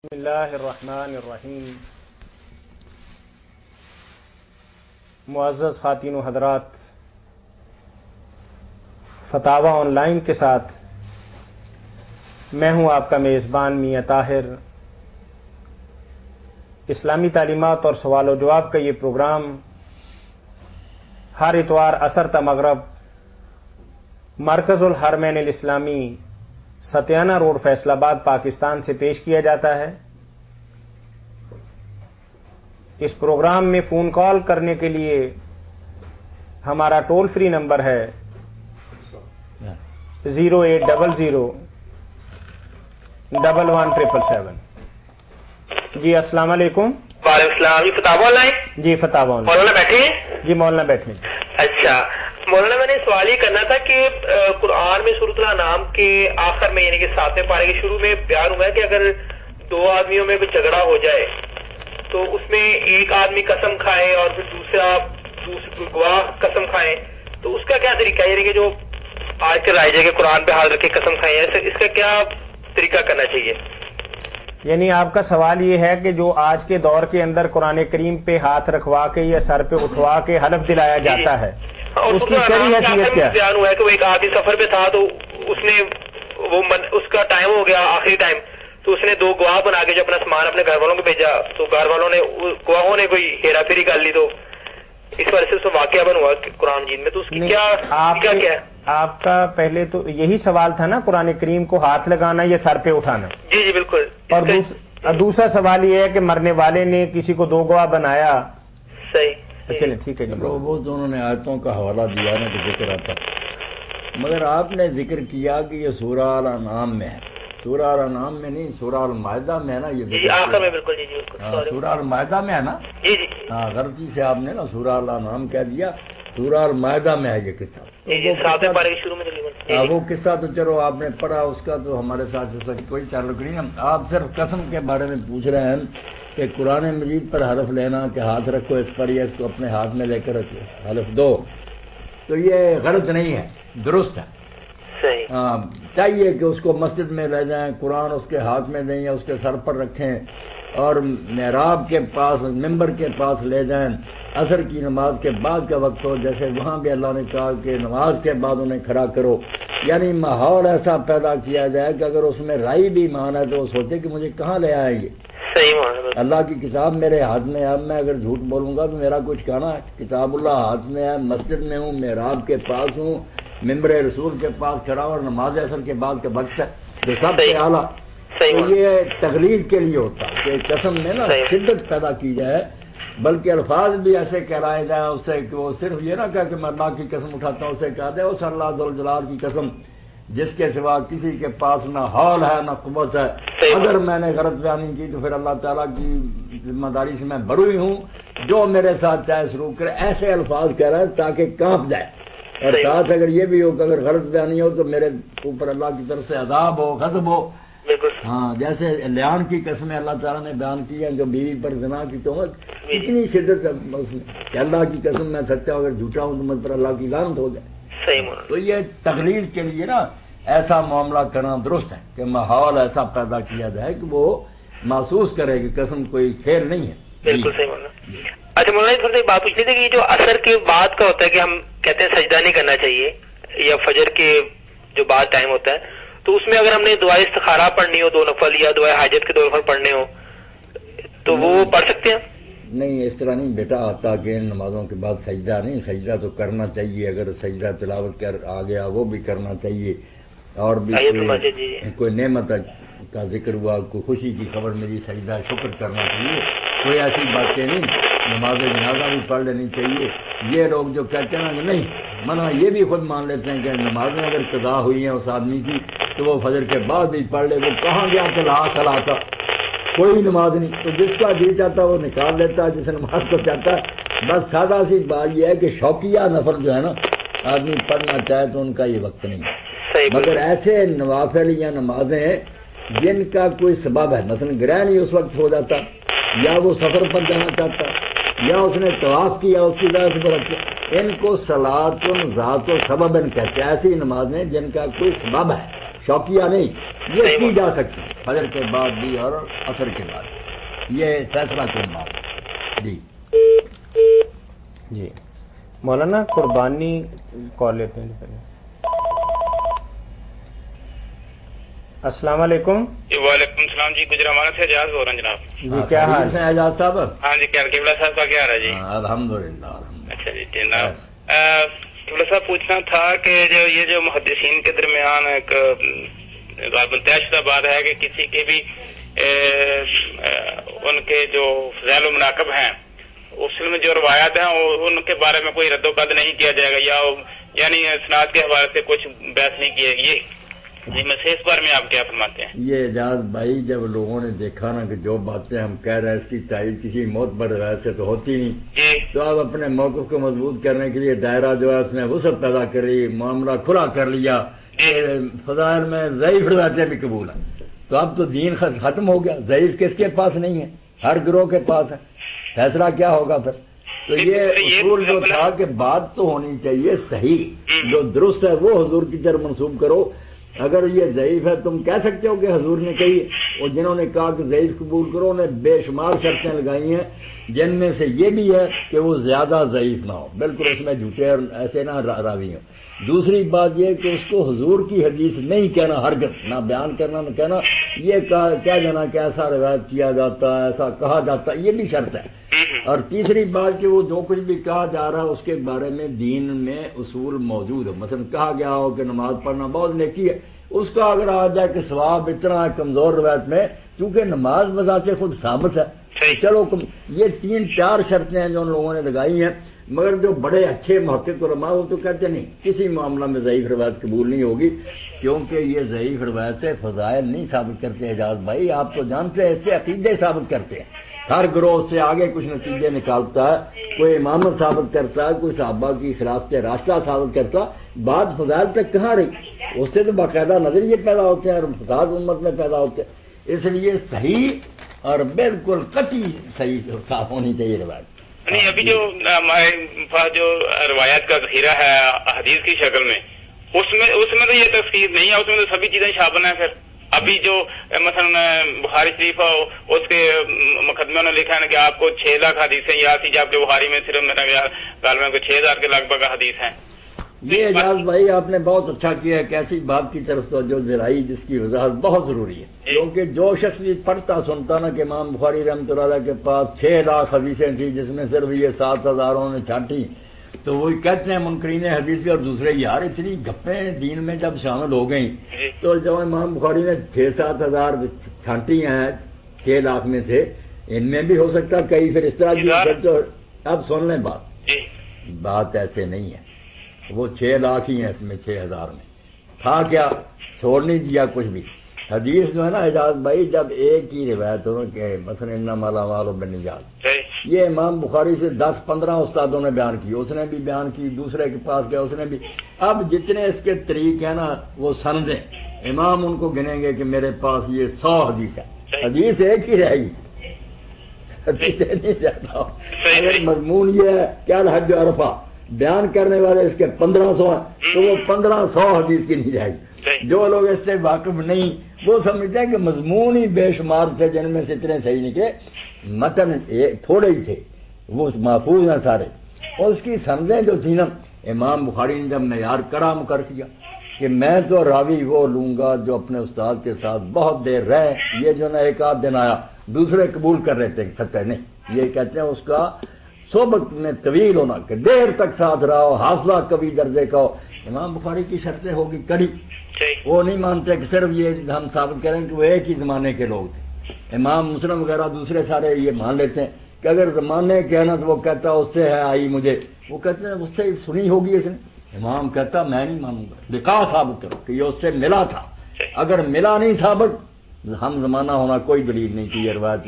بسم اللہ الرحمن الرحیم۔ معزز خواتین و حضرات، فتاوی آن لائن کے ساتھ میں ہوں آپ کا میزبان میاں طاہر۔ اسلامی تعلیمات اور سوال و جواب کا یہ پروگرام ہر اتوار عصر تا مغرب مرکز الحرمین الاسلامی ستیانہ روڈ فیصل آباد پاکستان سے پیش کیا جاتا ہے۔ اس پروگرام میں فون کال کرنے کے لیے ہمارا ٹول فری نمبر ہے 080011717 جی السلام علیکم۔ وعلیکم السلام جی، فتاوی on line? G فتاوی on line. مولانا بیٹھے ہیں؟ جی مولانا بیٹھے۔ اچھا مولانا، میں نے سوال یہ کرنا تھا کہ قرآن میں سورۃ الانعام کے آخر میں یعنی کہ 7ویں پارے کے شروع میں بیان ہوا ہے کہ اگر دو آدمیوں میں کوئی جھگڑا ہو جائے تو اس میں ایک آدمی قسم کھائے اور پھر دوسرا گواہ قسم کھائیں، تو اس کا کیا طریقہ ہے؟ یعنی کہ جو آج کل رائج ہے کہ قرآن پہ ہاتھ رکھ کے قسم کھائیں، اس کا کیا طریقہ کرنا چاہیے؟ یعنی آپ کا سوال یہ ہے کہ جو آج کے دور کے اندر قرآن کریم پہ ہاتھ رکھوا کے یا سر پہ اٹھوا کے حلف دلایا جاتا ہے، اس کی شرعی حیثیت کیا ہے؟ بیان ہوا ہے کہ وہ ایک آدمی سفر پہ تھا تو اس نے اس کا ٹائم ہو گیا، آخری ٹائم، تو اس نے دو گواہ بنا کے جو اپنا سامان اپنے گھر والوں کو بھیجا، تو گھر والوں نے گواہوں نے کوئی ہیرا پھیری کر لی، تو اس وجہ سے اس میں واقعہ بن ہوا قرآن مجید میں، تو اس کی کیا ہے؟ آپ کا پہلے تو یہی سوال تھا نا، قرآن کریم کو ہاتھ لگانا یا سر پہ اٹھانا؟ جی جی بالکل۔ اور دوسرا سوال یہ ہے کہ مرنے والے نے کسی کو دو گواہ بنایا۔ صحیح، چلیں ٹھیک ہے جی۔ وہ تو انہوں نے آیتوں کا حوالہ دیا نا کہ ذکر آتا، مگر آپ نے ذکر کیا کہ یہ سورہ الانعام میں ہے، سورہ الانعام میں نہیں، سورہ المائدہ میں ہے نا یہ جی آخر میں، بالکل جی جی بالکل، سورہ المائدہ میں ہے نا؟ جی جی ہاں، غلطی سے آپ نے نا سورہ الانعام کہہ دیا، سورہ المائدہ میں ہے یہ قصہ۔ وہ قصہ تو چلو آپ نے پڑھا، اس کا تو ہمارے ساتھ اس وقت کوئی تعلق نہیں ہے۔ آپ صرف قسم کے بارے میں پوچھ رہے ہیں کہ قرآن مجید پر حلف لینا کہ ہاتھ رکھو اس پر یا اس کو اپنے ہاتھ میں لے کر رکھو حلف دو، تو یہ غلط نہیں ہے، درست ہے۔ چاہیے کہ اس کو مسجد میں لے جائیں، قرآن اس کے ہاتھ میں دیں یا اس کے سر پر رکھیں اور محراب کے پاس، ممبر کے پاس لے جائیں، عصر کی نماز کے بعد کا وقت ہو، جیسے وہاں بھی اللہ نے کہا کہ نماز کے بعد انہیں کھڑا کرو، یعنی ماحول ایسا پیدا کیا جائے کہ اگر اس میں رائی بھی ایمان ہے تو وہ سوچے کہ مجھے کہاں لے آئیں گے۔ اللہ کی کتاب میرے ہاتھ میں ہے، اب میں اگر جھوٹ بولوں گا تو میرا کچھ کہنا ہے؟ کتاب اللہ ہاتھ میں ہے، مسجد میں ہوں، محراب کے پاس ہوں، ممبر رسول کے پاس کھڑا اور نماز عصر کے بعد کا وقت ہے جو سب سے اعلیٰ، تو یہ تغلیظ کے لیے ہوتا ہے کہ قسم میں نا شدت پیدا کی جائے، بلکہ الفاظ بھی ایسے کہلائے جائیں اس سے کہ وہ صرف یہ نہ کہا کہ میں اللہ کی قسم اٹھاتا ہوں، اسے کہا دے اس اللہ ذوالجلال کی قسم جس کے سوا کسی کے پاس نہ حول ہے نہ قوت ہے، اگر میں نے غلط بیانی کی تو پھر اللہ تعالیٰ کی ذمہ داری سے میں بری ہوں، جو میرے ساتھ چاہے سلوک کرے، ایسے الفاظ کہہ رہا ہے تاکہ کانپ جائے، اور ساتھ اگر یہ بھی ہو کہ اگر غلط بیانی ہو تو میرے اوپر اللہ کی طرف سے عذاب ہو، غضب ہو۔ ہاں، جیسے لیان کی قسمیں اللہ تعالیٰ نے بیان کی ہیں، جو بیوی پر زنا کی تہمت، اتنی شدت ہے اس میں کہ اللہ کی قسم میں سچا ہوں، اگر جھوٹا ہوں تو مجھ پر اللہ کی لعنت ہو جائے۔ تو یہ تغلیظ کے لیے نا ایسا معاملہ کرنا درست ہے کہ ماحول ایسا پیدا کیا جائے کہ وہ محسوس کرے کہ قسم کوئی کھیل نہیں ہے۔ بالکل صحیح مولانا۔ اچھا مولانا، تھوڑی سی بات پوچھنی تھی کہ جو عصر کے بعد کا ہوتا ہے کہ ہم کہتے ہیں سجدہ نہیں کرنا چاہیے، یا فجر کے جو بعد ٹائم ہوتا ہے، تو اس میں اگر ہم نے دعائے استخارہ پڑھنی ہو 2 نفل یا دعائے حاجت کے 2 نفل پڑھنے ہو تو وہ پڑھ سکتے ہیں؟ نہیں، اس طرح نہیں بیٹا آتا کہ ان نمازوں کے بعد سجدہ نہیں، سجدہ تو کرنا چاہیے، اگر سجدہ تلاوت کر آ گیا وہ بھی کرنا چاہیے، اور بھی کوئی نعمت کا ذکر ہوا، کوئی خوشی کی خبر ملی، سجدہ شکر کرنا چاہیے، کوئی ایسی باتیں نہیں، نماز جنازہ بھی پڑھ لینی چاہیے۔ یہ لوگ جو کہتے ہیں نا کہ نہیں منع، یہ بھی خود مان لیتے ہیں کہ نمازیں اگر قضا ہوئی ہیں اس آدمی کی تو وہ فجر کے بعد بھی پڑھ لے، وہ کہاں گیا کہ لا صلاۃ، کوئی نماز نہیں، تو جس کا جی چاہتا وہ نکال لیتا ہے، جس نماز کو چاہتا ہے۔ بس سادہ سی بات یہ ہے کہ شوقیہ نفل جو ہے نا آدمی پڑھنا چاہے تو ان کا یہ وقت نہیں ہے، مگر ایسے نوافل یا نمازیں جن کا کوئی سبب ہے، مثلا گرہ نہیں اس وقت ہو جاتا، یا وہ سفر پر جانا چاہتا، یا اس نے طواف کیا اس کی وجہ سے برکت، ان کو صلاۃ ذات و سبب کہتے ہیں، ایسی نمازیں جن کا کوئی سبب ہے، شوقیہ نہیں، یہ کی جا سکتی فجر کے بعد بھی اور عصر کے بعد، یہ فیصلہ کن بات۔ جی جی مولانا قربانی کال لیتے ہیں۔ السلام علیکم۔ وعلیکم السلام جی، گجرانوالہ سے اعجاز بول رہا ہوں جناب۔ جی کیا حال ہے اعجاز صاحب؟ ہاں جی، کیا قبلہ صاحب کا کیا رہا جی؟ الحمدللہ۔ اچھا جی جناب، قبلہ صاحب پوچھنا تھا کہ یہ جو محدثین کے درمیان ایک طے شدہ بات ہے کہ کسی کے بھی ان کے جو فضائل و مناقب ہیں اس میں جو روایات ہیں ان کے بارے میں کوئی رد و قد نہیں کیا جائے گا، یعنی اسناد کے حوالے سے کچھ بحث نہیں کی جائے گی، جی میں اس بارے میں آپ کیا فرماتے ہیں؟ یہ اعجاز بھائی، جب لوگوں نے دیکھا نا کہ جو باتیں ہم کہہ رہے ہیں اس کی تائید کسی معتبر روایت سے تو ہوتی نہیں، جی تو آپ اپنے موقف کو مضبوط کرنے کے لیے دائرہ جو ہے اس میں وسعت پیدا کری، معاملہ کھلا کر لیا کہ فضائل میں ضعیف روایتیں بھی قبول ہیں، تو اب تو دین ختم ہو گیا، ضعیف کس کے پاس نہیں ہے، ہر گروہ کے پاس ہے، فیصلہ کیا ہوگا پھر؟ تو یہ اصول جو تھا کہ بات تو ہونی چاہیے صحیح، جو درست ہے وہ حضور کی طرف منسوب کرو، اگر یہ ضعیف ہے تم کہہ سکتے ہو کہ حضور نے کہی، اور جنہوں نے کہا کہ ضعیف قبول کرو انہیں بے شمار شرطیں لگائی ہیں، جن میں سے یہ بھی ہے کہ وہ زیادہ ضعیف نہ ہو، بالکل اس میں جھوٹے اور ایسے نہ راوی ہوں۔ دوسری بات یہ کہ اس کو حضور کی حدیث نہیں کہنا، ہرگز نہ بیان کرنا، نہ کہنا، یہ کہہ دینا کہ ایسا روایت کیا جاتا ہے، ایسا کہا جاتا ہے، یہ بھی شرط ہے۔ اور تیسری بات کہ وہ جو کچھ بھی کہا جا رہا ہے اس کے بارے میں دین میں اصول موجود ہے، مثلا کہا گیا ہو کہ نماز پڑھنا بہت نیکی ہے، اس کا اگر آ جائے کہ ثواب اتنا ہے کمزور روایت میں، چونکہ نماز بذات خود ثابت ہے، چلو یہ 3-4 شرطیں ہیں جو ان لوگوں نے لگائی ہیں، مگر جو بڑے اچھے محقق علماء وہ تو کہتے نہیں کسی معاملہ میں ضعیف روایت قبول نہیں ہوگی، کیونکہ یہ ضعیف روایت سے فضائل نہیں ثابت کرتے۔ اعجاز بھائی آپ تو جانتے ہیں اس سے عقیدے ثابت کرتے ہیں، ہر گروہ سے آگے کچھ نتیجے نکالتا ہے، کوئی امامت ثابت کرتا ہے، کوئی صحابہ کی خلافت راستہ ثابت کرتا، بات فضائل تک کہاں رہی؟ اس سے تو باقاعدہ نظریے پیدا ہوتے ہیں اور فساد امت میں پیدا ہوتے ہیں، اس لیے صحیح اور بالکل قطعی صحیح صاف ہونی چاہیے روایت۔ نہیں، ابھی جو ہمارے پاس جو روایات کا ذخیرہ ہے حدیث کی شکل میں، اس میں تو یہ تفصیل نہیں ہے، اس میں تو سبھی چیزیں شامل ہیں۔ پھر ابھی جو مثلا بخاری شریف اس کے مقدمے نے لکھا ہے کہ آپ کو 6 لاکھ حدیثیں یاد تھی، جبکہ بخاری میں صرف میرا خیال میں 6000 کے لگ بھگ حدیث ہیں۔ یہ اعجاز بھائی آپ نے بہت اچھا کیا ہے کہ ایسی بات کی طرف توجہ دلائی جس کی وضاحت بہت ضروری ہے، کیونکہ جو شخص بھی پڑھتا سنتا نا کہ امام بخاری رحمۃ اللہ علیہ کے پاس 6 لاکھ حدیثیں تھیں جس میں صرف یہ 7000 نے چھانٹی، تو وہی کہتے ہیں منکرین حدیث بھی اور دوسرے یار اتنی گپیں دین میں جب شامل ہو گئیں، تو جب امام بخاری نے 6-7 ہزار چھانٹی ہیں 6 لاکھ میں سے، ان میں بھی ہو سکتا کئی پھر اس طرح کی، تو اب سن لیں بات ایسے نہیں ہے، وہ 6 لاکھ ہی ہیں اس میں 6000 میں تھا کیا، چھوڑ نہیں دیا کچھ بھی۔ حدیث جو ہے نا اعجاز بھائی، جب ایک ہی روایت ہو کہ مثلا انما الاعمال بالنیات، یہ امام بخاری سے 10-15 استادوں نے بیان کی، اس نے بھی بیان کی، دوسرے کے پاس گیا اس نے بھی، اب جتنے اس کے طریق ہیں نا وہ سندیں، امام ان کو گنیں گے کہ میرے پاس یہ 100 حدیث ہے، حدیث ایک ہی رہے گی، حدیث نہیں رہتا۔ اگر مضمون یہ ہے کیا الحج عرفہ، بیان کرنے والے اس کے 1500 ہیں، تو وہ 1500 حدیث کی نہیں جائے گی۔ جو لوگ اس سے واقف نہیں وہ سمجھتے ہیں کہ مضمون ہی بے شمار تھے جن میں سے اتنے صحیح نکلے، متن تھوڑے ہی تھے، وہ محفوظ ہیں سارے، اور اس کی سندیں جو تھی نا، امام بخاری نے جب معیار کڑا مقرر کیا کہ میں تو راوی وہ لوں گا جو اپنے استاد کے ساتھ بہت دیر رہے، یہ جو نا 1-8 دن آیا دوسرے قبول کر رہے تھے سچا نہیں، یہ کہتے ہیں اس کا صحبت میں طویل ہونا کہ دیر تک ساتھ رہا ہو، حافظہ کبھی درجے کا ہو۔ امام بخاری کی شرطیں ہوگی کڑی، وہ نہیں مانتے کہ صرف یہ ہم ثابت کریں کہ وہ ایک ہی زمانے کے لوگ تھے۔ امام مسلم وغیرہ دوسرے سارے یہ مان لیتے ہیں کہ اگر زمانے کے ہے نا تو وہ کہتا اس سے ہے آئی مجھے، وہ کہتے ہیں اس سے سنی ہوگی اس نے، امام کہتا میں نہیں مانوں گا، لقاء ثابت کرو کہ یہ اس سے ملا تھا، اگر ملا نہیں ثابت ہم زمانہ ہونا کوئی دلیل نہیں کی یہ روایت